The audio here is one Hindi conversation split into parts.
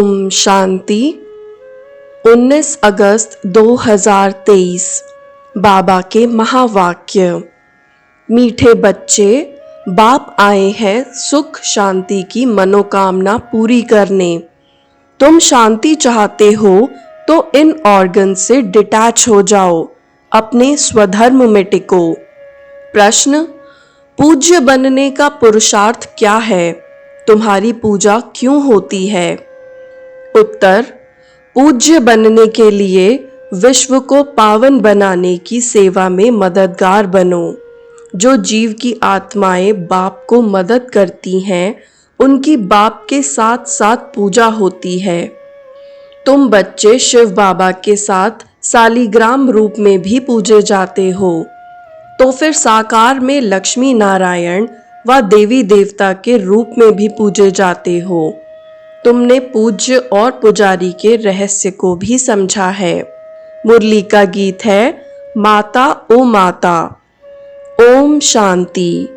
ओम शांति। 19 अगस्त 2023 बाबा के महावाक्य। मीठे बच्चे, बाप आए हैं सुख शांति की मनोकामना पूरी करने। तुम शांति चाहते हो तो इन ऑर्गन से डिटैच हो जाओ, अपने स्वधर्म में टिको। प्रश्न: पूज्य बनने का पुरुषार्थ क्या है? तुम्हारी पूजा क्यों होती है? उत्तर: पूज्य बनने के लिए विश्व को पावन बनाने की सेवा में मददगार बनो। जो जीव की आत्माएं बाप को मदद करती हैं, उनकी बाप के साथ साथ पूजा होती है। तुम बच्चे शिव बाबा के साथ सालिग्राम रूप में भी पूजे जाते हो, तो फिर साकार में लक्ष्मी नारायण व देवी देवता के रूप में भी पूजे जाते हो। तुमने पूज्य और पुजारी के रहस्य को भी समझा है। मुरली का गीत है माता ओ माता। ओम शांति।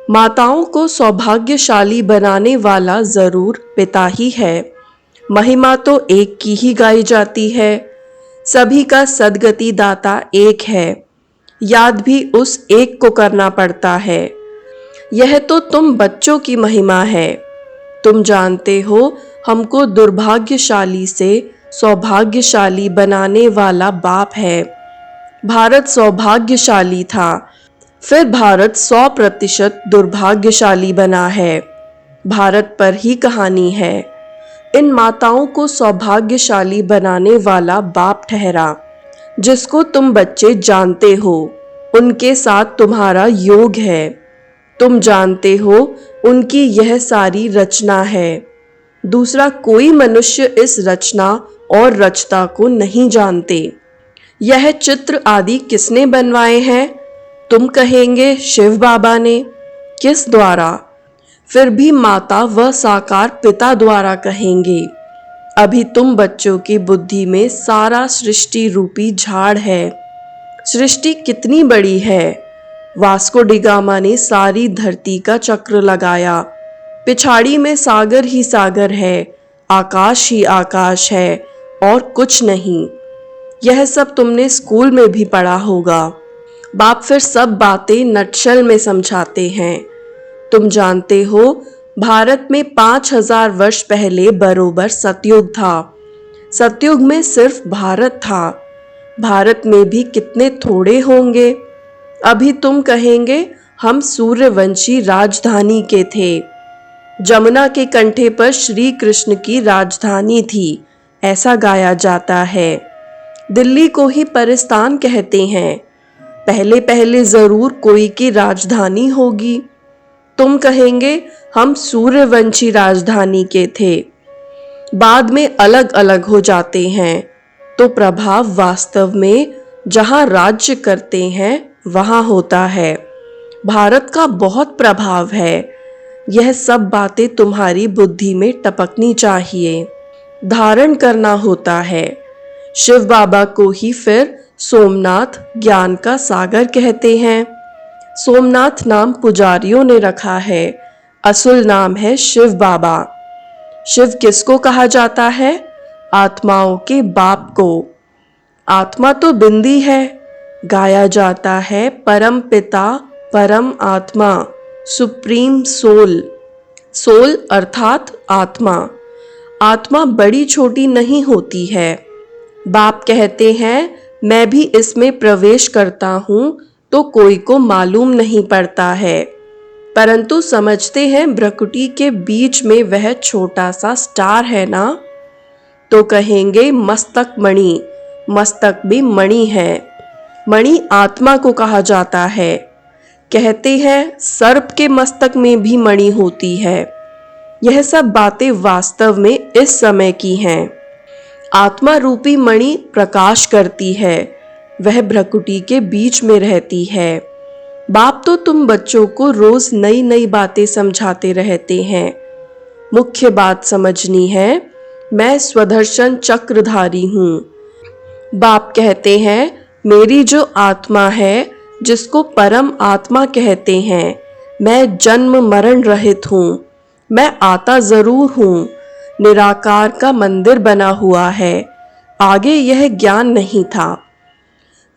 माताओं को सौभाग्यशाली बनाने वाला जरूर पिता ही है। महिमा तो एक की ही गाई जाती है। सभी का सद्गति दाता एक है। याद भी उस एक को करना पड़ता है। यह तो तुम बच्चों की महिमा है। तुम जानते हो, हमको दुर्भाग्यशाली से सौभाग्यशाली बनाने वाला बाप है। भारत सौभाग्यशाली था, फिर भारत 100% दुर्भाग्यशाली बना है। भारत पर ही कहानी है। इन माताओं को सौभाग्यशाली बनाने वाला बाप ठहरा, जिसको तुम बच्चे जानते हो। उनके साथ तुम्हारा योग है। तुम जानते हो, उनकी यह सारी रचना है। दूसरा कोई मनुष्य इस रचना और रचता को नहीं जानते। यह चित्र आदि किसने बनवाए हैं? तुम कहेंगे शिव बाबा ने। किस द्वारा? फिर भी माता व साकार पिता द्वारा कहेंगे। अभी तुम बच्चों की बुद्धि में सारा सृष्टि रूपी झाड़ है। सृष्टि कितनी बड़ी है! वास्को डी गामा ने सारी धरती का चक्र लगाया। पिछाड़ी में सागर ही सागर है, आकाश ही आकाश है और कुछ नहीं। यह सब तुमने स्कूल में भी पढ़ा होगा। बाप फिर सब बातें नटशल में समझाते हैं। तुम जानते हो, भारत में 5000 वर्ष पहले बरोबर सतयुग था। सतयुग में सिर्फ भारत था। भारत में भी कितने थोड़े होंगे। अभी तुम कहेंगे हम सूर्यवंशी राजधानी के थे। जमुना के कंठे पर श्री कृष्ण की राजधानी थी, ऐसा गाया जाता है। दिल्ली को ही परिस्तान कहते हैं। पहले पहले जरूर कोई की राजधानी होगी। तुम कहेंगे हम सूर्यवंशी राजधानी के थे, बाद में अलग अलग हो जाते हैं। तो प्रभाव वास्तव में जहां राज्य करते हैं वहां होता है। भारत का बहुत प्रभाव है। यह सब बातें तुम्हारी बुद्धि में टपकनी चाहिए, धारण करना होता है। शिव बाबा को ही फिर सोमनाथ ज्ञान का सागर कहते हैं। सोमनाथ नाम पुजारियों ने रखा है, असुल नाम है शिव बाबा। शिव किसको कहा जाता है? आत्माओं के बाप को। आत्मा तो बिंदी है। गाया जाता है परम पिता परम आत्मा, सुप्रीम सोल। सोल अर्थात आत्मा। आत्मा बड़ी छोटी नहीं होती है। बाप कहते हैं मैं भी इसमें प्रवेश करता हूँ तो कोई को मालूम नहीं पड़ता है, परंतु समझते हैं भ्रकुटी के बीच में वह छोटा सा स्टार है ना। तो कहेंगे मस्तक मणि। मस्तक भी मणि है। मणि आत्मा को कहा जाता है। कहते हैं सर्प के मस्तक में भी मणि होती है। यह सब बातें वास्तव में इस समय की हैं। आत्मा रूपी मणि प्रकाश करती है, वह भ्रकुटी के बीच में रहती है। बाप तो तुम बच्चों को रोज नई नई बातें समझाते रहते हैं। मुख्य बात समझनी है, मैं स्वदर्शन चक्रधारी हूँ। बाप कहते हैं मेरी जो आत्मा है, जिसको परम आत्मा कहते हैं, मैं जन्म मरण रहित हूँ। मैं आता जरूर हूँ, निराकार का मंदिर बना हुआ है। आगे यह ज्ञान नहीं था।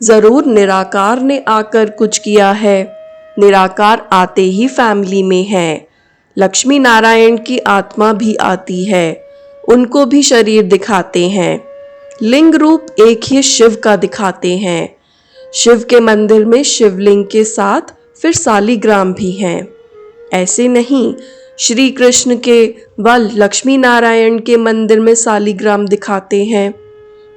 जरूर निराकार ने आकर कुछ किया है। निराकार आते ही फैमिली में है। लक्ष्मी नारायण की आत्मा भी आती है, उनको भी शरीर दिखाते हैं। लिंग रूप एक ही शिव का दिखाते हैं। शिव के मंदिर में शिवलिंग के साथ फिर सालिग्राम भी हैं। ऐसे नहीं श्री कृष्ण के व लक्ष्मी नारायण के मंदिर में सालिग्राम दिखाते हैं,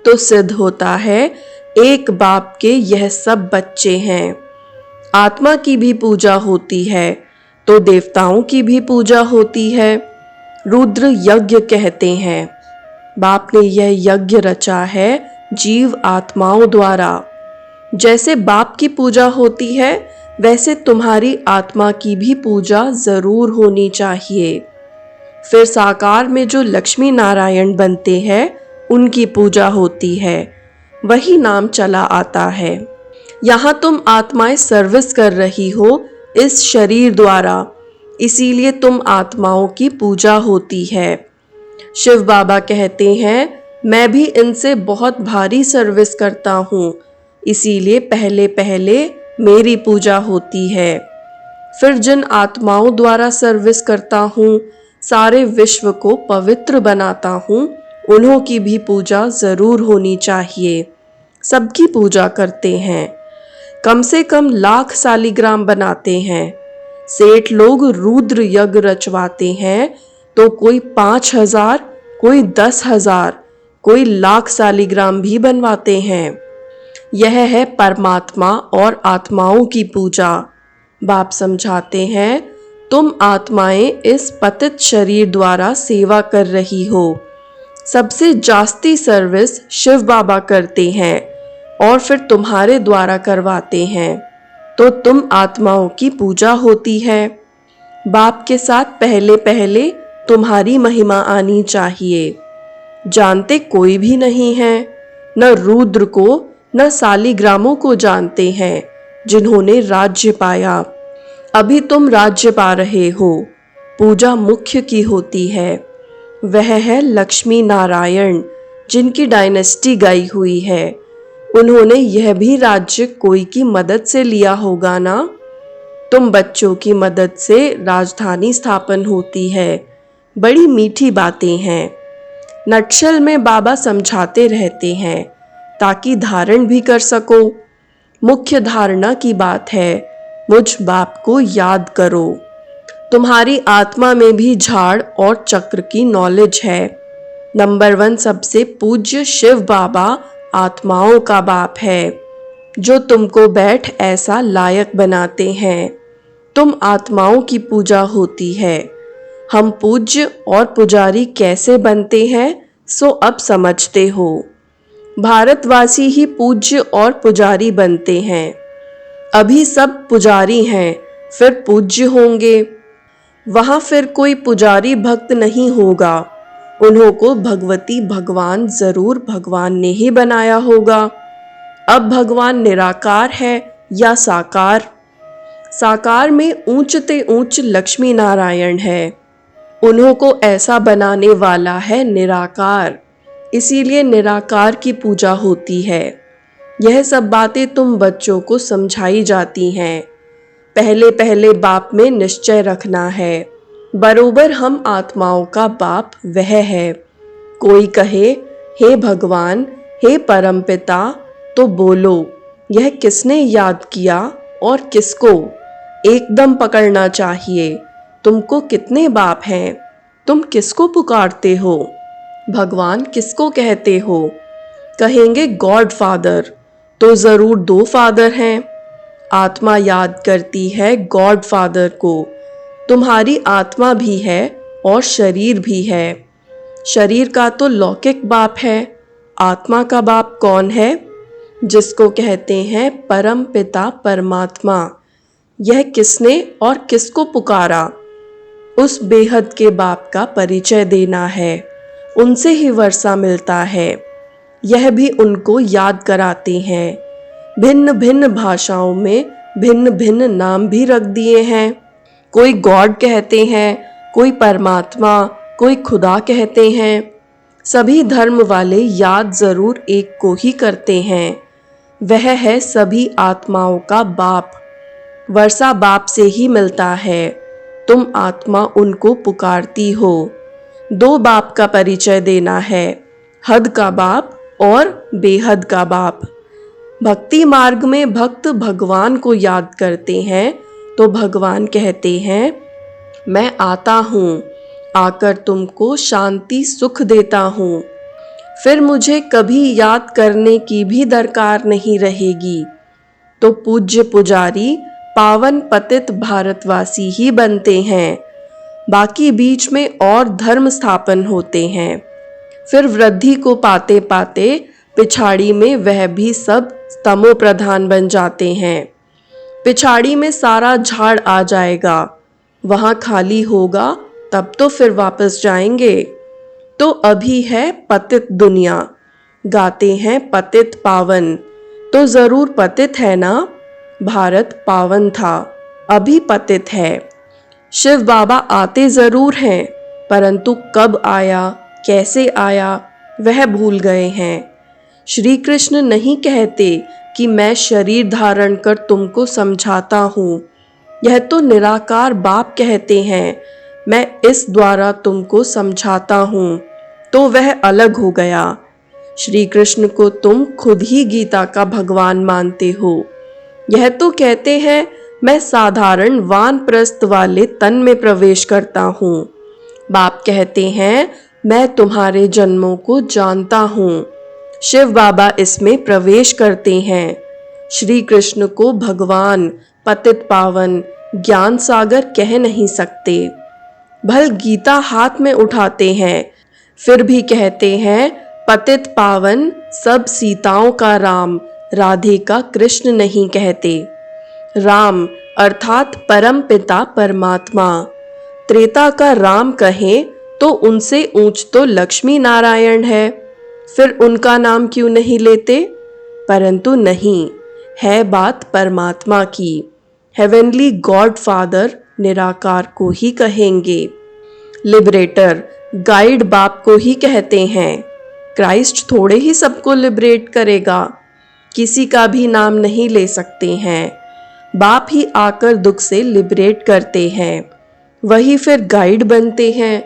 तो सिद्ध होता है एक बाप के यह सब बच्चे हैं। आत्मा की भी पूजा होती है तो देवताओं की भी पूजा होती है। रुद्र यज्ञ कहते हैं। बाप ने यह यज्ञ रचा है जीव आत्माओं द्वारा। जैसे बाप की पूजा होती है वैसे तुम्हारी आत्मा की भी पूजा जरूर होनी चाहिए। फिर साकार में जो लक्ष्मी नारायण बनते हैं उनकी पूजा होती है, वही नाम चला आता है। यहाँ तुम आत्माएं सर्विस कर रही हो इस शरीर द्वारा, इसीलिए तुम आत्माओं की पूजा होती है। शिव बाबा कहते हैं मैं भी इनसे बहुत भारी सर्विस करता हूँ, इसीलिए पहले पहले मेरी पूजा होती है। फिर जिन आत्माओं द्वारा सर्विस करता हूँ, सारे विश्व को पवित्र बनाता हूँ, उन्हों की भी पूजा जरूर होनी चाहिए। सबकी पूजा करते हैं। कम से कम लाख सालिग्राम बनाते हैं। सेठ लोग रुद्र यज्ञ रचवाते हैं तो कोई 5000, कोई 10,000, कोई लाख सालिग्राम भी बनवाते हैं। यह है परमात्मा और आत्माओं की पूजा। बाप समझाते हैं तुम आत्माएं इस पतित शरीर द्वारा सेवा कर रही हो। सबसे जास्ती सर्विस शिव बाबा करते हैं और फिर तुम्हारे द्वारा करवाते हैं, तो तुम आत्माओं की पूजा होती है। बाप के साथ पहले पहले तुम्हारी महिमा आनी चाहिए। जानते कोई भी नहीं है, न रुद्र को न सालिग्रामों को जानते हैं जिन्होंने राज्य पाया। अभी तुम राज्य पा रहे हो। पूजा मुख्य की होती है। वह है लक्ष्मी नारायण जिनकी डायनेस्टी गई हुई है। उन्होंने यह भी राज्य कोई की मदद से लिया होगा ना। तुम बच्चों की मदद से राजधानी स्थापन होती है। बड़ी मीठी बातें हैं। नटशल में बाबा समझाते रहते हैं ताकि धारण भी कर सको। मुख्य धारणा की बात है मुझ बाप को याद करो। तुम्हारी आत्मा में भी झाड़ और चक्र की नॉलेज है। नंबर 1 सबसे पूज्य शिव बाबा आत्माओं का बाप है, जो तुमको बैठ ऐसा लायक बनाते हैं। तुम आत्माओं की पूजा होती है। हम पूज्य और पुजारी कैसे बनते हैं सो अब समझते हो। भारतवासी ही पूज्य और पुजारी बनते हैं। अभी सब पुजारी हैं, फिर पूज्य होंगे। वहां फिर कोई पुजारी भक्त नहीं होगा। उन्हों को भगवती भगवान जरूर भगवान ने ही बनाया होगा। अब भगवान निराकार है या साकार? साकार में ऊंचते ऊंच लक्ष्मी नारायण है। उन्हों को ऐसा बनाने वाला है निराकार, इसीलिए निराकार की पूजा होती है। यह सब बातें तुम बच्चों को समझाई जाती हैं। पहले पहले बाप में निश्चय रखना है। बरोबर हम आत्माओं का बाप वह है। कोई कहे हे भगवान, हे परमपिता, तो बोलो यह किसने याद किया और किसको? एकदम पकड़ना चाहिए। तुमको कितने बाप हैं? तुम किसको पुकारते हो? भगवान किसको कहते हो? कहेंगे गॉड फादर, तो जरूर 2 फादर हैं। आत्मा याद करती है गॉड फादर को। तुम्हारी आत्मा भी है और शरीर भी है। शरीर का तो लौकिक बाप है। आत्मा का बाप कौन है? जिसको कहते हैं परम पिता परमात्मा। यह किसने और किसको पुकारा? उस बेहद के बाप का परिचय देना है। उनसे ही वर्षा मिलता है। यह भी उनको याद कराते हैं। भिन्न भिन्न भाषाओं में भिन्न भिन्न नाम भी रख दिए हैं। कोई गॉड कहते हैं, कोई परमात्मा, कोई खुदा कहते हैं। सभी धर्म वाले याद जरूर एक को ही करते हैं, वह है सभी आत्माओं का बाप। वर्षा बाप से ही मिलता है, तुम आत्मा उनको पुकारती हो। दो बाप का परिचय देना है, हद का बाप और बेहद का बाप। भक्ति मार्ग में भक्त भगवान को याद करते हैं तो भगवान कहते हैं, मैं आता हूँ, आकर तुमको शांति सुख देता हूँ। फिर मुझे कभी याद करने की भी दरकार नहीं रहेगी। तो पूज्य पुजारी पावन पतित भारतवासी ही बनते हैं, बाकी बीच में और धर्म स्थापन होते हैं। फिर वृद्धि को पाते पाते पिछाड़ी में वह भी सब तमो प्रधान बन जाते हैं। पिछाड़ी में सारा झाड़ आ जाएगा, वहां खाली होगा, तब तो फिर वापस जाएंगे। तो अभी है पतित दुनिया, गाते हैं पतित पावन, तो जरूर पतित है ना। भारत पावन था, अभी पतित है। शिव बाबा आते जरूर हैं, परंतु कब आया, कैसे आया, वह भूल गए हैं। श्री कृष्ण नहीं कहते कि मैं शरीर धारण कर तुमको समझाता हूँ। यह तो निराकार बाप कहते हैं, मैं इस द्वारा तुमको समझाता हूँ, तो वह अलग हो गया। श्री कृष्ण को तुम खुद ही गीता का भगवान मानते हो। यह तो कहते हैं, मैं साधारण वानप्रस्थ वाले तन में प्रवेश करता हूँ। बाप कहते हैं, मैं तुम्हारे जन्मों को जानता हूँ। शिव बाबा इसमें प्रवेश करते हैं। श्री कृष्ण को भगवान, पतित पावन, ज्ञान सागर कह नहीं सकते। भल गीता हाथ में उठाते हैं, फिर भी कहते हैं, पतित पावन सब सीताओं का राम, राधे का कृष्ण नहीं कहते। राम अर्थात परम पिता परमात्मा। त्रेता का राम कहें तो उनसे ऊंच तो लक्ष्मी नारायण है, फिर उनका नाम क्यों नहीं लेते। परंतु नहीं, है बात परमात्मा की। हेवनली गॉड फादर निराकार को ही कहेंगे। लिबरेटर गाइड बाप को ही कहते हैं। क्राइस्ट थोड़े ही सबको लिबरेट करेगा, किसी का भी नाम नहीं ले सकते हैं। बाप ही आकर दुख से लिबरेट करते हैं, वही फिर गाइड बनते हैं।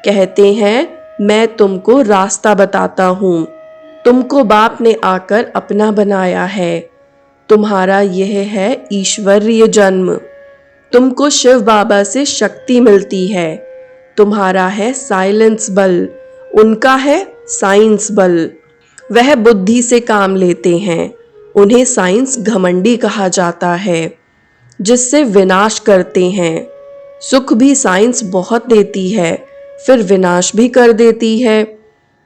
कहते हैं, मैं तुमको रास्ता बताता हूँ, तुमको बाप ने आकर अपना बनाया है। तुम्हारा यह है ईश्वरीय जन्म। तुमको शिव बाबा से शक्ति मिलती है। तुम्हारा है साइलेंस बल, उनका है साइंस बल। वह बुद्धि से काम लेते हैं, उन्हें साइंस घमंडी कहा जाता है, जिससे विनाश करते हैं। सुख भी साइंस बहुत देती है, फिर विनाश भी कर देती है।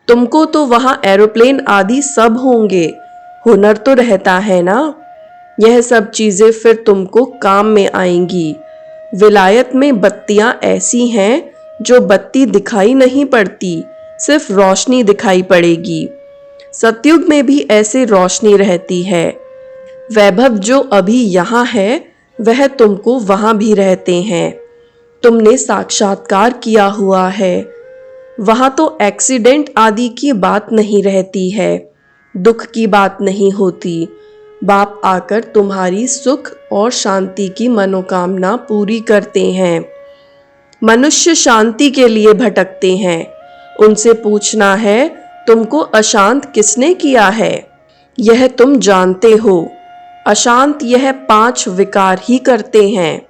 तुमको तो वहां एरोप्लेन आदि सब होंगे, हुनर तो रहता है ना। यह सब चीजें फिर तुमको काम में आएंगी। विलायत में बत्तियां ऐसी हैं जो बत्ती दिखाई नहीं पड़ती, सिर्फ रोशनी दिखाई पड़ेगी। सतयुग में भी ऐसे रोशनी रहती है। वैभव जो अभी यहाँ है, वह तुमको वहां भी रहते हैं। तुमने साक्षात्कार किया हुआ है, वहां तो एक्सीडेंट आदि की बात नहीं रहती है, दुख की बात नहीं होती। बाप आकर तुम्हारी सुख और शांति की मनोकामना पूरी करते हैं। मनुष्य शांति के लिए भटकते हैं, उनसे पूछना है, तुमको अशांत किसने किया है। यह तुम जानते हो, अशांत यह 5 विकार ही करते हैं,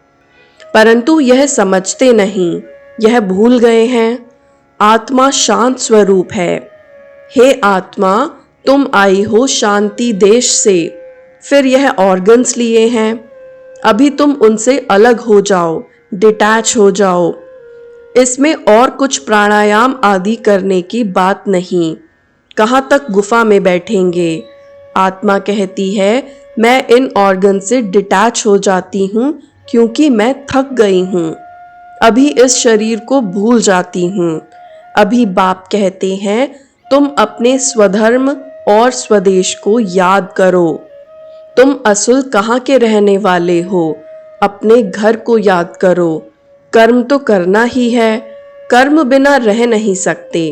परंतु यह समझते नहीं, यह भूल गए हैं। आत्मा शांत स्वरूप है। हे आत्मा, तुम आई हो शांति देश से, फिर यह ऑर्गन्स लिए हैं। अभी तुम उनसे अलग हो जाओ, डिटैच हो जाओ। इसमें और कुछ प्राणायाम आदि करने की बात नहीं। कहाँ तक गुफा में बैठेंगे। आत्मा कहती है, मैं इन ऑर्गन से डिटैच हो जाती हूँ क्योंकि मैं थक गई हूँ, अभी इस शरीर को भूल जाती हूँ। अभी बाप कहते हैं, तुम अपने स्वधर्म और स्वदेश को याद करो। तुम असुल कहाँ के रहने वाले हो, अपने घर को याद करो। कर्म तो करना ही है, कर्म बिना रह नहीं सकते।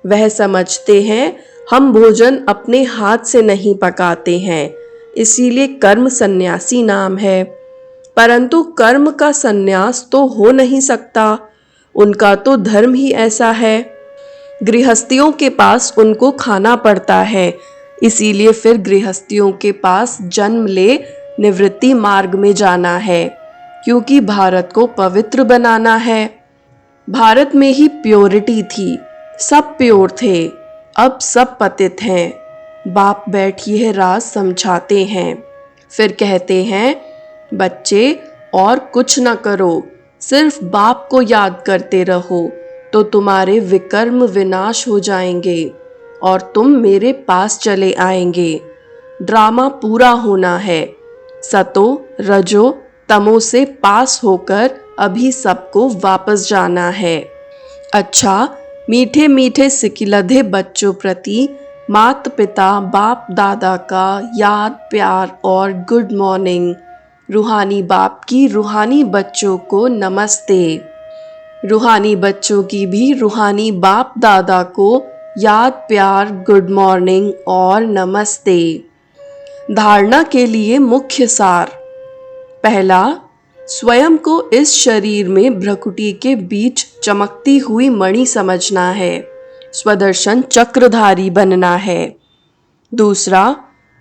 वह समझते हैं हम भोजन अपने हाथ से नहीं पकाते हैं, इसीलिए कर्म सन्यासी नाम है। परंतु कर्म का सन्यास तो हो नहीं सकता, उनका तो धर्म ही ऐसा है। गृहस्थियों के पास उनको खाना पड़ता है, इसीलिए फिर गृहस्थियों के पास जन्म ले निवृत्ति मार्ग में जाना है, क्योंकि भारत को पवित्र बनाना है। भारत में ही प्योरिटी थी, सब प्योर थे, अब सब पतित हैं। बाप बैठिए राज समझाते हैं, फिर कहते हैं बच्चे और कुछ न करो, सिर्फ बाप को याद करते रहो तो तुम्हारे विकर्म विनाश हो जाएंगे और तुम मेरे पास चले आएंगे। ड्रामा पूरा होना है, सतो रजो तमो से पास होकर अभी सबको वापस जाना है। अच्छा, मीठे मीठे सिकिलधे बच्चों प्रति माता पिता बाप दादा का याद प्यार और गुड मॉर्निंग। रूहानी बाप की रूहानी बच्चों को नमस्ते। रूहानी बच्चों की भी रूहानी बाप दादा को याद प्यार गुड मॉर्निंग और नमस्ते। धारणा के लिए मुख्य सार। पहला, स्वयं को इस शरीर में भ्रकुटी के बीच चमकती हुई मणि समझना है, स्वदर्शन चक्रधारी बनना है। दूसरा,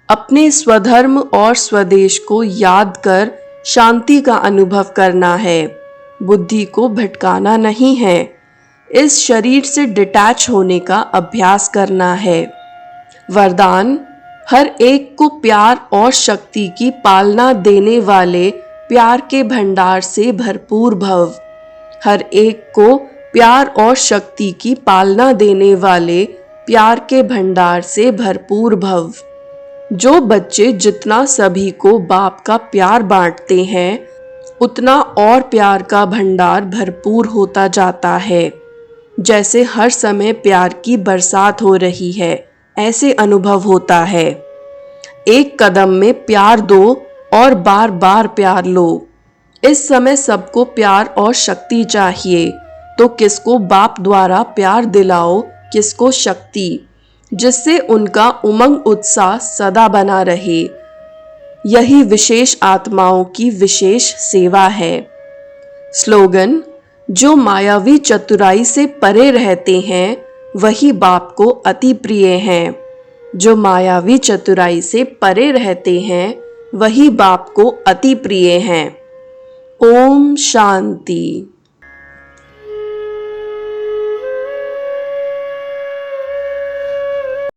अपने स्वधर्म और स्वदेश को याद कर शांति का अनुभव करना है, बुद्धि को भटकाना नहीं है, इस शरीर से डिटैच होने का अभ्यास करना है। वरदान, हर एक को प्यार और शक्ति की पालना देने वाले प्यार के भंडार से भरपूर भव। हर एक को प्यार और शक्ति की पालना देने वाले प्यार के भंडार से भरपूर भव। जो बच्चे जितना सभी को बाप का प्यार बांटते हैं, उतना और प्यार का भंडार भरपूर होता जाता है। जैसे हर समय प्यार की बरसात हो रही है, ऐसे अनुभव होता है। एक कदम में प्यार दो और बार बार प्यार लो। इस समय सबको प्यार और शक्ति चाहिए, तो किसको बाप द्वारा प्यार दिलाओ, किसको शक्ति, जिससे उनका उमंग उत्साह सदा बना रहे। यही विशेष आत्माओं की विशेष सेवा है। स्लोगन, जो मायावी चतुराई से परे रहते हैं वही बाप को अति प्रिय हैं। जो मायावी चतुराई से परे रहते हैं वही बाप को अति प्रिय हैं। ओम शांति।